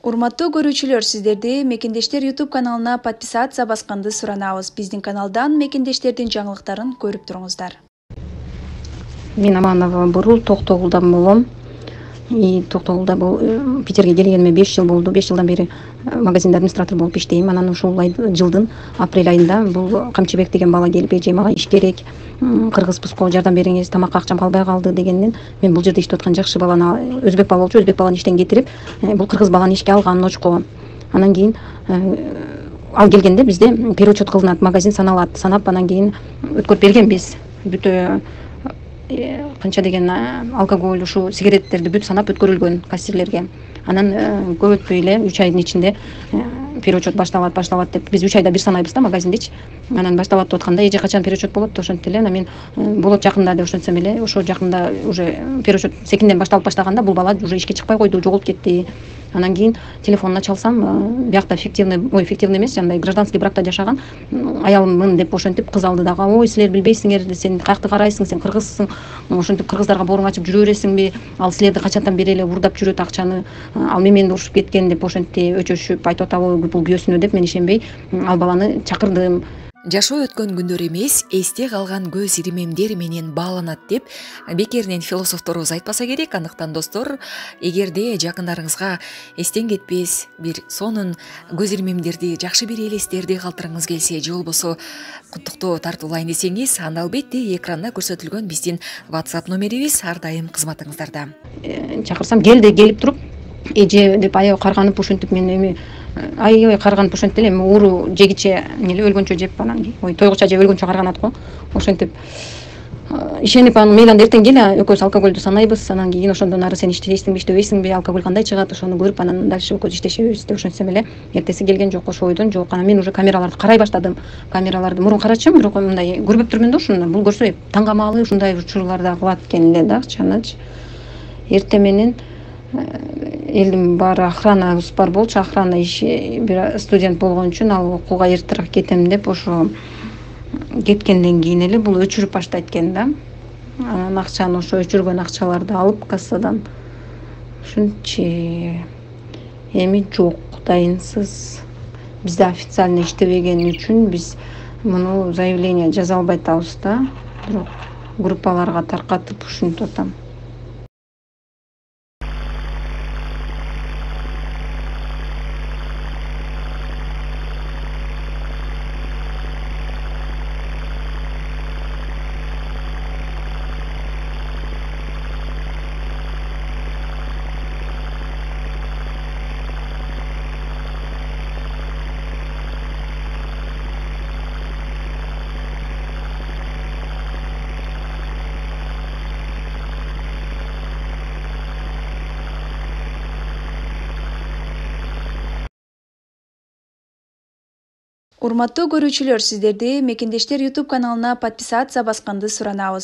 Урматтуу көрүүчүлөр, сиздерди Мекендештер YouTube каналына подписация басканды суранабыз. Биздин каналдан мекендештердин жаңылыктарын көрүп туруңуздар. Мен Аманова Бурул, Токтогулдан болом. Токтогулда бул Питерге келгениме 5 жыл болду. 5 жылдан бери магазинде администратор болуп иштейм. Анан ушул жылдын апрель айында бул Камчыбек деген бала келип, эже мага иш керек, кыргызбыз го, жардам бериңиз, тамакка акчам калбай калды дегенден, мен бул жерде иштеп аткан жакшы баланы, өзбек бала болчу, өзбек баланы иштен кетирип, бул кыргыз баланы ишке алган очко. Анан кийин ал келгенде бизде переучет кылынат, магазин саналат. Санап анан кийин өткөрүп бергенбиз. Бүтө канча деген алкоголь, ушу сигареттерди бүт санап өткөрүлгөн кассирлерге. Анан көп өтпөй эле 3 айдын ичинде переучет башталат деп, биз 3 айда бир санайбыз да магазиндечи. Анан башталат деп атканда, эже качан переучет болот ошентип эле, мен болот жакында деп ошентсем эле, ошо жакында уже переучет секинден башталып баштаганда бул бала уже ишке чыкпай койду, жоголуп кетти. Анан кийин телефонуна чалсам, биякта фиктивный эмес, жандай гражданский бракта жашаган аялыммын деп ошентип кыз алды дагы. Ой, силер билбейсиңер, сен каякты карайсың, сен кыргызсың, ошентип кыргыздарга бооруң ачып жүрө бересиңби? Ал силерди качантан бери эле урдап жүрөт акчаны, ал мени урушуп кеткен деп ошентип өчөшүп айтып атабы, бул күйөөсүнө деп, мен ишенбей ал баланы чакырдым. Жашоо өткөн күндөр эмес, эсте калган көз иримемдер менен бааланат деп бекеринен философторубуз айтпаса керек. Андыктан достор, эгерде жакындарыңызга эстен кетпес бир сонун көз иримемдерди, жакшы бир элестерди калтырыңыз келсе, же болбосо куттуктоо тартуулайын десеңиз, анда албетте экранда көрсөтүлгөн биздин WhatsApp номерибиз ар дайым кызматыңыздарда. Чакырсам келди, келип туруп, эже деп аябай карганып ушинтип, мен эми аябай карганып ошентип эле, ууру жегиче эле өлгөнчө жеп, анан тойгуча жеп өлгөнчө карганат го. Ошентип ишенип, анан мейли анда эртең кел, экөөбүз алкогольду санайбыз, анан кийин ошондон ары сен иштейсиңби, иштебейсиңби, алкоголь кандай чыгат, ошону көрүп анан дальше экөөбүз иштешебиз деп ошентсем эле, эртеси келген жок, ошол ойдон жок. Анан мен уже камераларды карай баштадым. Камераларды мурун карачым, бирок мындай көрбөп жүрмүн да ушуну. Бул көрсө таң камалы ушундай учурларда кылат экен эле да, акчанычы. Эртең менен элдин баары охранабыз бар болчу, охрана иши, бир студент болгон үчүн ал окууга эртерээк кетем деп, ошо кеткенден кийин эле бул өчүрүп баштайт экен да. Анан акчаны, ошо өчүргөн акчаларды алып кассадан ушунчи. Эми жок, дайынсыз. Бизде официально иштебеген үчүн биз муну заявление жаза албай атабыз да. Бирок группаларга таркатып ушинтип атам. Урматтуу көрүүчүлөр, сиздерди Мекендештер YouTube каналына подписация басканды суранабыз.